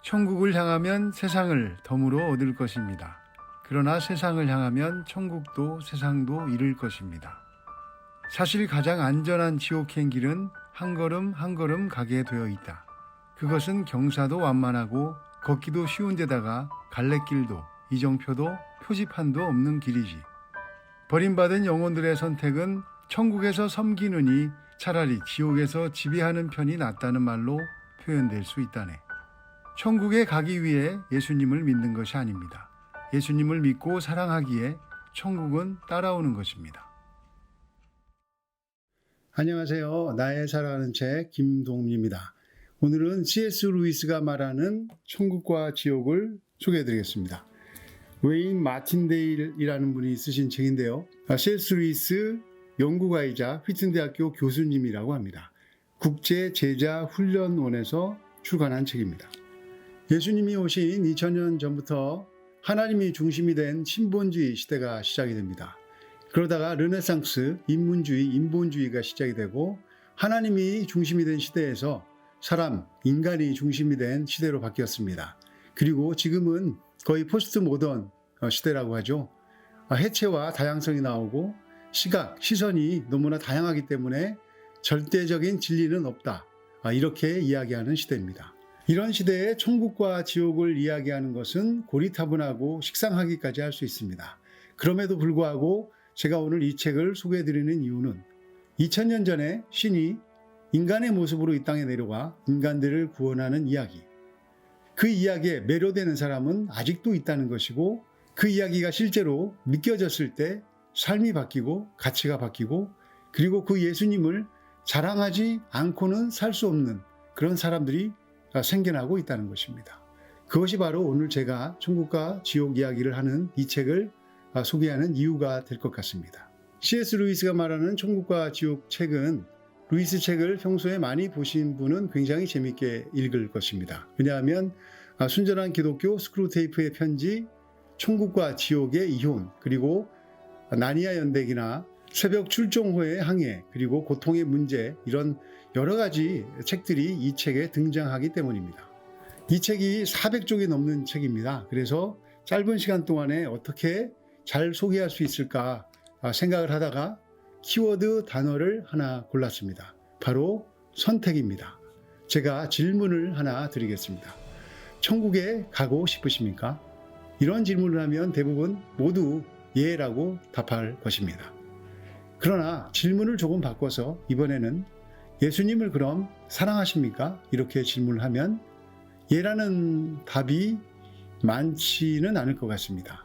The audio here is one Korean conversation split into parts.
천국을 향하면 세상을 덤으로 얻을 것입니다. 그러나 세상을 향하면 천국도 세상도 잃을 것입니다. 사실 가장 안전한 지옥행 길은 한 걸음 한 걸음 가게 되어 있다. 그것은 경사도 완만하고 걷기도 쉬운 데다가 갈래길도 이정표도 표지판도 없는 길이지. 버림받은 영혼들의 선택은 천국에서 섬기느니 차라리 지옥에서 지배하는 편이 낫다는 말로 표현될 수 있다네. 천국에 가기 위해 예수님을 믿는 것이 아닙니다. 예수님을 믿고 사랑하기에 천국은 따라오는 것입니다. 안녕하세요. 나의 사랑하는 책 김동민입니다. 오늘은 C.S. 루이스가 말하는 천국과 지옥을 소개해드리겠습니다. 웨인 마틴데일이라는 분이 쓰신 책인데요. C.S. 루이스 연구가이자 휘튼대학교 교수님이라고 합니다. 국제제자훈련원에서 출간한 책입니다. 예수님이 오신 2000년 전부터 하나님이 중심이 된 신본주의 시대가 시작이 됩니다. 그러다가 르네상스, 인문주의, 인본주의가 시작이 되고 하나님이 중심이 된 시대에서 사람, 인간이 중심이 된 시대로 바뀌었습니다. 그리고 지금은 거의 포스트 모던 시대라고 하죠. 해체와 다양성이 나오고 시각, 시선이 너무나 다양하기 때문에 절대적인 진리는 없다. 이렇게 이야기하는 시대입니다. 이런 시대에 천국과 지옥을 이야기하는 것은 고리타분하고 식상하기까지 할 수 있습니다. 그럼에도 불구하고 제가 오늘 이 책을 소개해드리는 이유는 2000년 전에 신이 인간의 모습으로 이 땅에 내려와 인간들을 구원하는 이야기. 그 이야기에 매료되는 사람은 아직도 있다는 것이고 그 이야기가 실제로 믿겨졌을 때 삶이 바뀌고 가치가 바뀌고 그리고 그 예수님을 자랑하지 않고는 살 수 없는 그런 사람들이 생겨나고 있다는 것입니다. 그것이 바로 오늘 제가 천국과 지옥 이야기를 하는 이 책을 소개하는 이유가 될 것 같습니다. C.S. 루이스가 말하는 천국과 지옥 책은 루이스 책을 평소에 많이 보신 분은 굉장히 재밌게 읽을 것입니다. 왜냐하면 순전한 기독교, 스크루테이프의 편지, 천국과 지옥의 이혼, 그리고 나니아 연대기나 새벽 출정호의 항해, 그리고 고통의 문제, 이런 여러 가지 책들이 이 책에 등장하기 때문입니다. 이 책이 400쪽이 넘는 책입니다. 그래서 짧은 시간 동안에 어떻게 잘 소개할 수 있을까 생각을 하다가 키워드 단어를 하나 골랐습니다. 바로 선택입니다. 제가 질문을 하나 드리겠습니다. 천국에 가고 싶으십니까? 이런 질문을 하면 대부분 모두 예라고 답할 것입니다. 그러나 질문을 조금 바꿔서 이번에는 예수님을 그럼 사랑하십니까? 이렇게 질문을 하면 예라는 답이 많지는 않을 것 같습니다.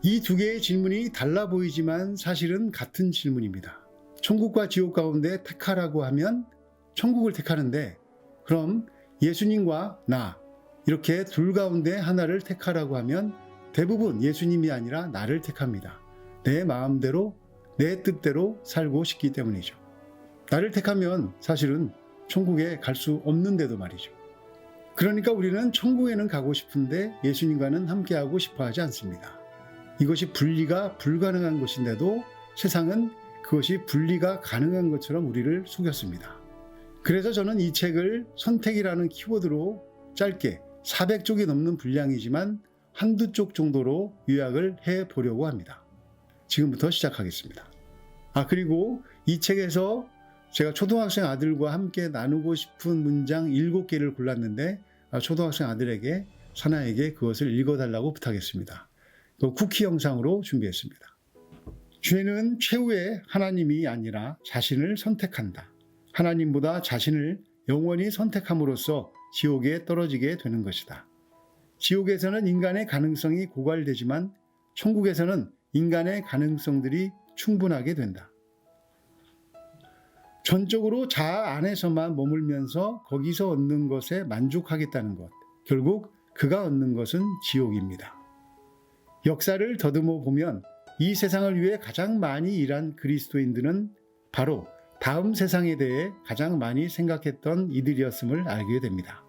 이 두 개의 질문이 달라 보이지만 사실은 같은 질문입니다. 천국과 지옥 가운데 택하라고 하면 천국을 택하는데 그럼 예수님과 나 이렇게 둘 가운데 하나를 택하라고 하면 대부분 예수님이 아니라 나를 택합니다. 내 마음대로 내 뜻대로 살고 싶기 때문이죠. 나를 택하면 사실은 천국에 갈 수 없는데도 말이죠. 그러니까 우리는 천국에는 가고 싶은데 예수님과는 함께하고 싶어 하지 않습니다. 이것이 분리가 불가능한 것인데도 세상은 그것이 분리가 가능한 것처럼 우리를 속였습니다. 그래서 저는 이 책을 선택이라는 키워드로 짧게 400쪽이 넘는 분량이지만 한두 쪽 정도로 요약을 해보려고 합니다. 지금부터 시작하겠습니다. 그리고 이 책에서 제가 초등학생 아들과 함께 나누고 싶은 문장 7개를 골랐는데 초등학생 아들에게 사나에게 그것을 읽어달라고 부탁했습니다. 또 쿠키 영상으로 준비했습니다. 죄는 최후의 하나님이 아니라 자신을 선택한다. 하나님보다 자신을 영원히 선택함으로써 지옥에 떨어지게 되는 것이다. 지옥에서는 인간의 가능성이 고갈되지만 천국에서는 인간의 가능성들이 충분하게 된다. 전적으로 자아 안에서만 머물면서 거기서 얻는 것에 만족하겠다는 것. 결국 그가 얻는 것은 지옥입니다. 역사를 더듬어 보면 이 세상을 위해 가장 많이 일한 그리스도인들은 바로 다음 세상에 대해 가장 많이 생각했던 이들이었음을 알게 됩니다.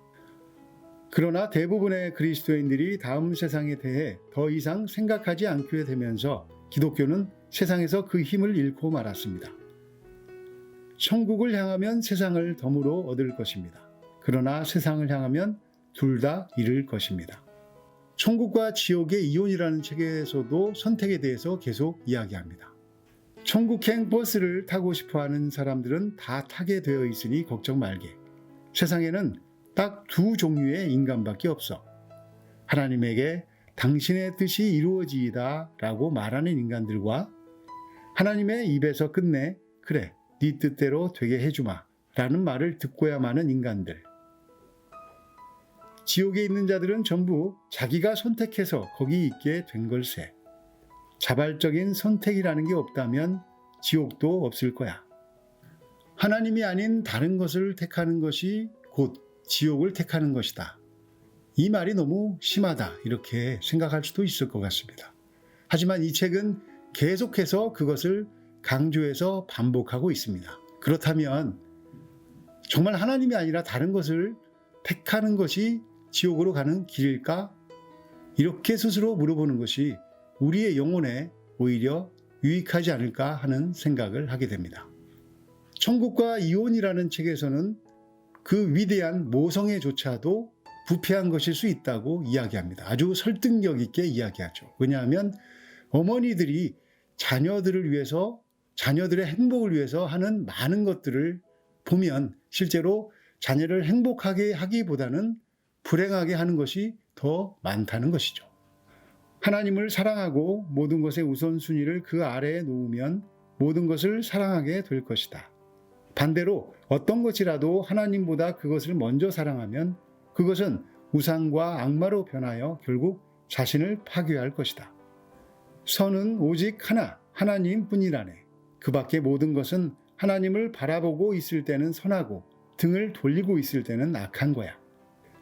그러나 대부분의 그리스도인들이 다음 세상에 대해 더 이상 생각하지 않게 되면서 기독교는 세상에서 그 힘을 잃고 말았습니다. 천국을 향하면 세상을 덤으로 얻을 것입니다. 그러나 세상을 향하면 둘 다 잃을 것입니다. 천국과 지옥의 이혼이라는 책에서도 선택에 대해서 계속 이야기합니다. 천국행 버스를 타고 싶어하는 사람들은 다 타게 되어 있으니 걱정 말게. 세상에는 딱 두 종류의 인간밖에 없어. 하나님에게 당신의 뜻이 이루어지이다 라고 말하는 인간들과 하나님의 입에서 끝내 그래 네 뜻대로 되게 해주마 라는 말을 듣고야 마는 인간들. 지옥에 있는 자들은 전부 자기가 선택해서 거기 있게 된 걸세. 자발적인 선택이라는 게 없다면 지옥도 없을 거야. 하나님이 아닌 다른 것을 택하는 것이 곧 지옥을 택하는 것이다. 이 말이 너무 심하다 이렇게 생각할 수도 있을 것 같습니다. 하지만 이 책은 계속해서 그것을 강조해서 반복하고 있습니다. 그렇다면 정말 하나님이 아니라 다른 것을 택하는 것이 지옥으로 가는 길일까? 이렇게 스스로 물어보는 것이 우리의 영혼에 오히려 유익하지 않을까 하는 생각을 하게 됩니다. 천국과 이혼이라는 책에서는 그 위대한 모성애조차도 부패한 것일 수 있다고 이야기합니다. 아주 설득력 있게 이야기하죠. 왜냐하면 어머니들이 자녀들을 위해서, 자녀들의 행복을 위해서 하는 많은 것들을 보면 실제로 자녀를 행복하게 하기보다는 불행하게 하는 것이 더 많다는 것이죠. 하나님을 사랑하고 모든 것의 우선순위를 그 아래에 놓으면 모든 것을 사랑하게 될 것이다. 반대로 어떤 것이라도 하나님보다 그것을 먼저 사랑하면 그것은 우상과 악마로 변하여 결국 자신을 파괴할 것이다. 선은 오직 하나, 하나님뿐이라네. 그 밖의 모든 것은 하나님을 바라보고 있을 때는 선하고 등을 돌리고 있을 때는 악한 거야.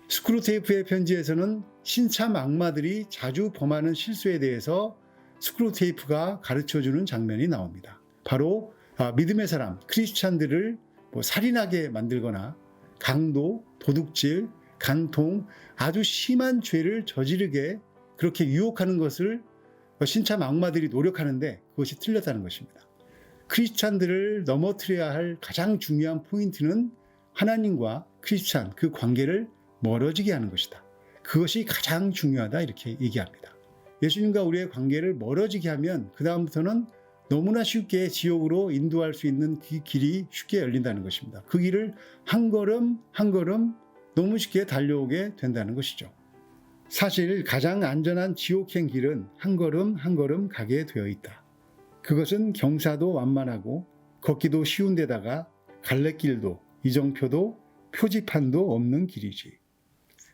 스크루테이프의 편지에서는 신참 악마들이 자주 범하는 실수에 대해서 스크루테이프가 가르쳐주는 장면이 나옵니다. 바로 믿음의 사람, 크리스찬들을 살인하게 만들거나 강도, 도둑질, 간통, 아주 심한 죄를 저지르게 그렇게 유혹하는 것을 신참 악마들이 노력하는데 그것이 틀렸다는 것입니다. 크리스찬들을 넘어뜨려야 할 가장 중요한 포인트는 하나님과 크리스찬 그 관계를 멀어지게 하는 것이다. 그것이 가장 중요하다 이렇게 얘기합니다. 예수님과 우리의 관계를 멀어지게 하면 그 다음부터는 너무나 쉽게 지옥으로 인도할 수 있는 그 길이 쉽게 열린다는 것입니다. 그 길을 한 걸음 한 걸음 너무 쉽게 달려오게 된다는 것이죠. 사실 가장 안전한 지옥행 길은 한 걸음 한 걸음 가게 되어 있다. 그것은 경사도 완만하고 걷기도 쉬운 데다가 갈래길도 이정표도 표지판도 없는 길이지.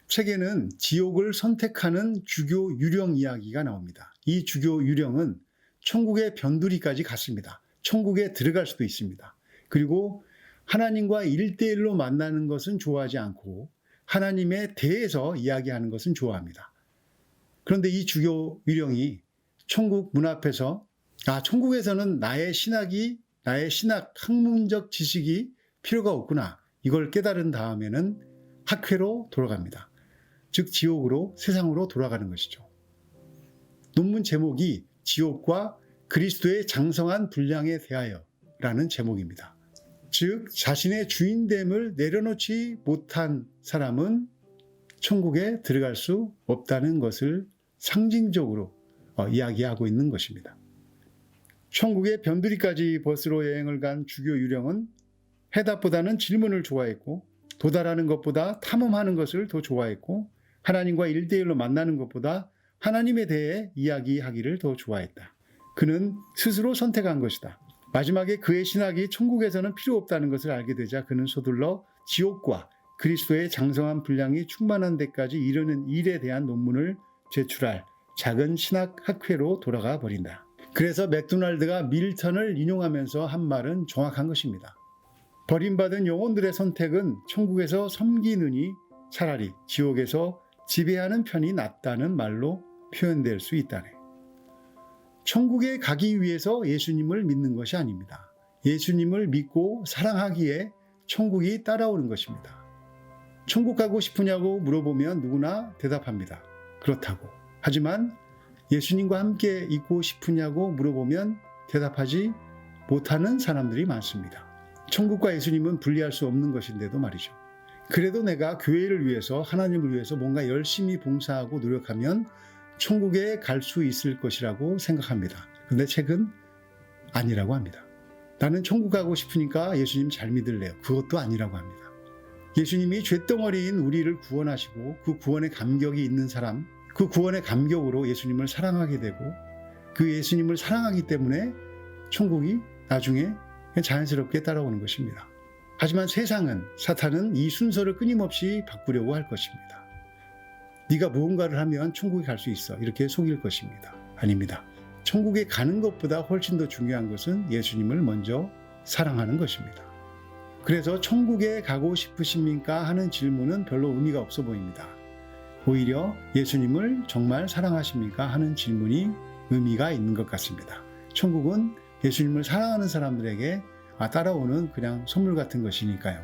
책에는 지옥을 선택하는 주교 유령 이야기가 나옵니다. 이 주교 유령은 천국의 변두리까지 갔습니다. 천국에 들어갈 수도 있습니다. 그리고 하나님과 1대1로 만나는 것은 좋아하지 않고 하나님에 대해서 이야기하는 것은 좋아합니다. 그런데 이 주교 유령이 천국 문 앞에서 천국에서는 나의 신학 학문적 지식이 필요가 없구나. 이걸 깨달은 다음에는 학회로 돌아갑니다. 즉 지옥으로 세상으로 돌아가는 것이죠. 논문 제목이 지옥과 그리스도의 장성한 분량에 대하여 라는 제목입니다. 즉 자신의 주인됨을 내려놓지 못한 사람은 천국에 들어갈 수 없다는 것을 상징적으로 이야기하고 있는 것입니다. 천국의 변두리까지 버스로 여행을 간 주교 유령은 해답보다는 질문을 좋아했고 도달하는 것보다 탐험하는 것을 더 좋아했고 하나님과 1대1로 만나는 것보다 하나님에 대해 이야기하기를 더 좋아했다. 그는 스스로 선택한 것이다. 마지막에 그의 신학이 천국에서는 필요 없다는 것을 알게 되자 그는 서둘러 지옥과 그리스도의 장성한 분량이 충만한 데까지 이르는 일에 대한 논문을 제출할 작은 신학 학회로 돌아가 버린다. 그래서 맥도날드가 밀턴을 인용하면서 한 말은 정확한 것입니다. 버림받은 영혼들의 선택은 천국에서 섬기느니 차라리 지옥에서 지배하는 편이 낫다는 말로 표현될 수 있다네. 천국에 가기 위해서 예수님을 믿는 것이 아닙니다. 예수님을 믿고 사랑하기에 천국이 따라오는 것입니다. 천국 가고 싶으냐고 물어보면 누구나 대답합니다. 그렇다고. 하지만 예수님과 함께 있고 싶으냐고 물어보면 대답하지 못하는 사람들이 많습니다. 천국과 예수님은 분리할 수 없는 것인데도 말이죠. 그래도 내가 교회를 위해서 하나님을 위해서 뭔가 열심히 봉사하고 노력하면 천국에 갈 수 있을 것이라고 생각합니다. 근데 책은 아니라고 합니다. 나는 천국 가고 싶으니까 예수님 잘 믿을래요. 그것도 아니라고 합니다. 예수님이 쇳덩어리인 우리를 구원하시고 그 구원의 감격이 있는 사람, 그 구원의 감격으로 예수님을 사랑하게 되고 그 예수님을 사랑하기 때문에 천국이 나중에 자연스럽게 따라오는 것입니다. 하지만 세상은, 사탄은 이 순서를 끊임없이 바꾸려고 할 것입니다. 네가 무언가를 하면 천국에 갈 수 있어, 이렇게 속일 것입니다. 아닙니다. 천국에 가는 것보다 훨씬 더 중요한 것은 예수님을 먼저 사랑하는 것입니다. 그래서 천국에 가고 싶으십니까? 하는 질문은 별로 의미가 없어 보입니다. 오히려 예수님을 정말 사랑하십니까? 하는 질문이 의미가 있는 것 같습니다. 천국은 예수님을 사랑하는 사람들에게 따라오는 그냥 선물 같은 것이니까요.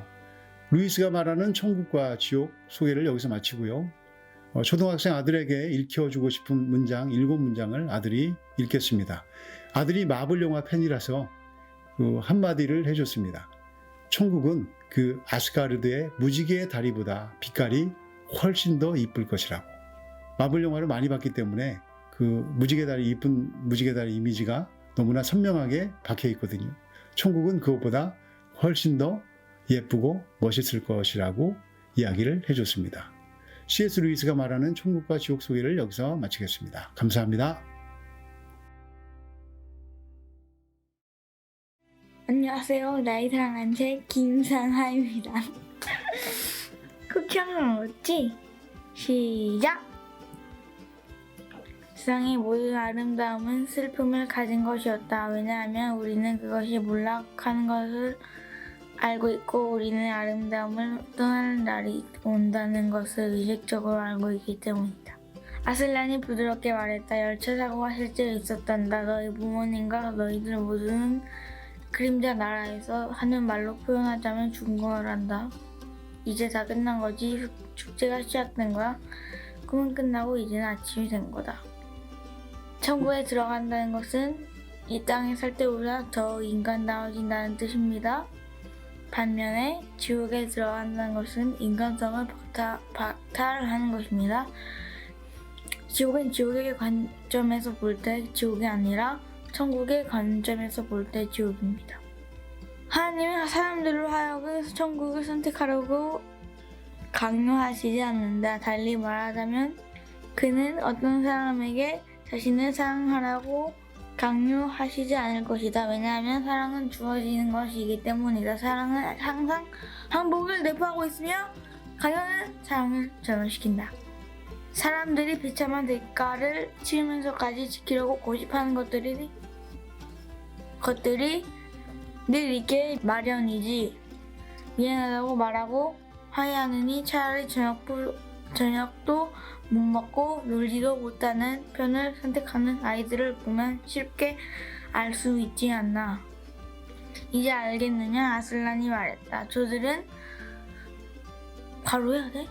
루이스가 말하는 천국과 지옥 소개를 여기서 마치고요. 초등학생 아들에게 읽혀주고 싶은 문장 7문장을 아들이 읽겠습니다. 아들이 마블 영화 팬이라서 그 한마디를 해줬습니다. 천국은 그 아스가르드의 무지개의 다리보다 빛깔이 훨씬 더 이쁠 것이라고. 마블 영화를 많이 봤기 때문에 그 무지개 다리, 이쁜 무지개 다리 이미지가 너무나 선명하게 박혀 있거든요. 천국은 그것보다 훨씬 더 예쁘고 멋있을 것이라고 이야기를 해줬습니다. C.S. 루이스가 말하는 천국과 지옥 소개를 여기서 마치겠습니다. 감사합니다. 안녕하세요. 나이 사랑한 책 김상하입니다. 극형은 어찌? 시작! 세상의 모든 아름다움은 슬픔을 가진 것이었다. 왜냐하면 우리는 그것이 몰락하는 것을 알고 있고 우리는 아름다움을 떠나는 날이 온다는 것을 의식적으로 알고 있기 때문이다. 아슬란이 부드럽게 말했다. 열차 사고가 실제로 있었단다. 너희 부모님과 너희들 모두는 그림자 나라에서 하는 말로 표현하자면 죽은 거란다. 이제 다 끝난 거지. 축제가 시작된 거야. 꿈은 끝나고 이제는 아침이 된 거다. 천국에 들어간다는 것은 이 땅에 살 때보다 더 인간다워진다는 뜻입니다. 반면에 지옥에 들어간다는 것은 인간성을 박탈하는 것입니다. 지옥은 지옥의 관점에서 볼 때 지옥이 아니라 천국의 관점에서 볼 때 지옥입니다. 하나님은 사람들로 하여금 천국을 선택하려고 강요하시지 않는다. 달리 말하자면 그는 어떤 사람에게 자신을 사랑하라고 강요하시지 않을 것이다. 왜냐하면 사랑은 주어지는 것이기 때문이다. 사랑은 항상 항복을 내포하고 있으며 강요는 사랑을 전환시킨다. 사람들이 비참한 대가를 치르면서까지 지키려고 고집하는 것들이 늘 있게 마련이지. 미안하다고 말하고 화해하느니 차라리 저녁도 못 먹고 놀지도 못하는 편을 선택하는 아이들을 보면 쉽게 알 수 있지 않나. 이제 알겠느냐? 아슬란이 말했다. 저들은 바로 해야 돼?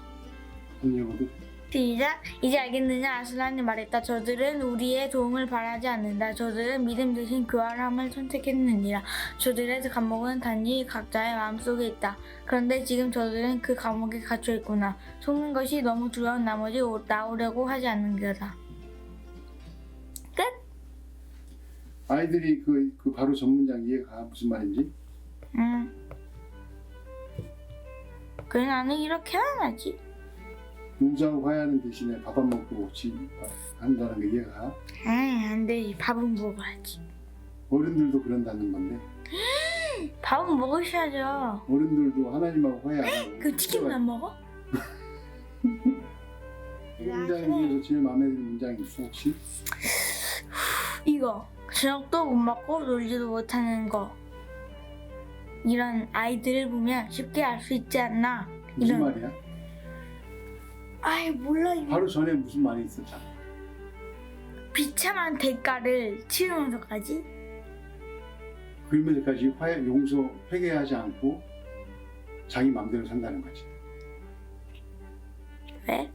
시작. 이제 알겠느냐? 아슬란이 말했다. 저들은 우리의 도움을 바라지 않는다. 저들은 믿음 대신 교활함을 선택했느니라. 저들의 감옥은 단지 각자의 마음속에 있다. 그런데 지금 저들은 그 감옥에 갇혀 있구나. 속는 것이 너무 두려운 나머지 나오려고 하지 않는 거다. 끝. 아이들이 그 바로 전문장 이해가 무슨 말인지? 그래 나는 이렇게 안 하지. 용서하고 화해하는 대신에 밥 안 먹고 한다는 게 이해가? 안 되지. 밥은 먹어야지. 어른들도 그런다는 건데. 밥은 먹으셔야죠. 어른들도 하나님하고 화해 안 하고. 그 치킨만 먹어? 이 문장 중에서 제일 마음에 드는 문장이 있어 혹시? 이거. 저녁도 못 먹고 놀지도 못하는 거. 이런 아이들을 보면 쉽게 알 수 있지 않나? 무슨 말이야? 아이 몰라 이거. 바로 전에 무슨 말이 있었잖아. 비참한 대가를 치르면서까지? 그러면서까지 용서, 회개하지 않고 자기 마음대로 산다는 거지. 왜?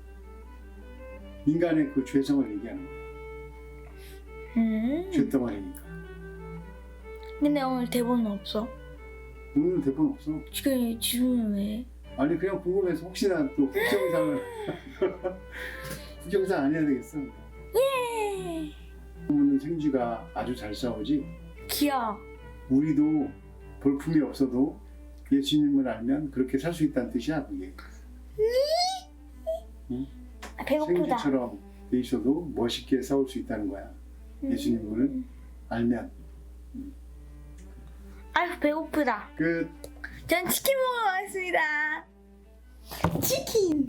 인간의 그 죄성을 얘기하는 거야. 죄덩어리니까. 근데 오늘 대본은 없어. 오늘 대본 없어. 지금 왜? 아니 그냥 궁금해서 혹시나 또 국정상을 국정상 안 해야 되겠어. 예. 그러면 생쥐가 아주 잘 싸우지. 귀여워. 우리도 볼품이 없어도 예수님을 알면 그렇게 살 수 있다는 뜻이야 그게. 배고프다. 생쥐처럼 돼 있어도 멋있게 싸울 수 있다는 거야. 예수님을 알면. 아유 배고프다. 끝. 전 치킨 먹으러 왔습니다. 치킨.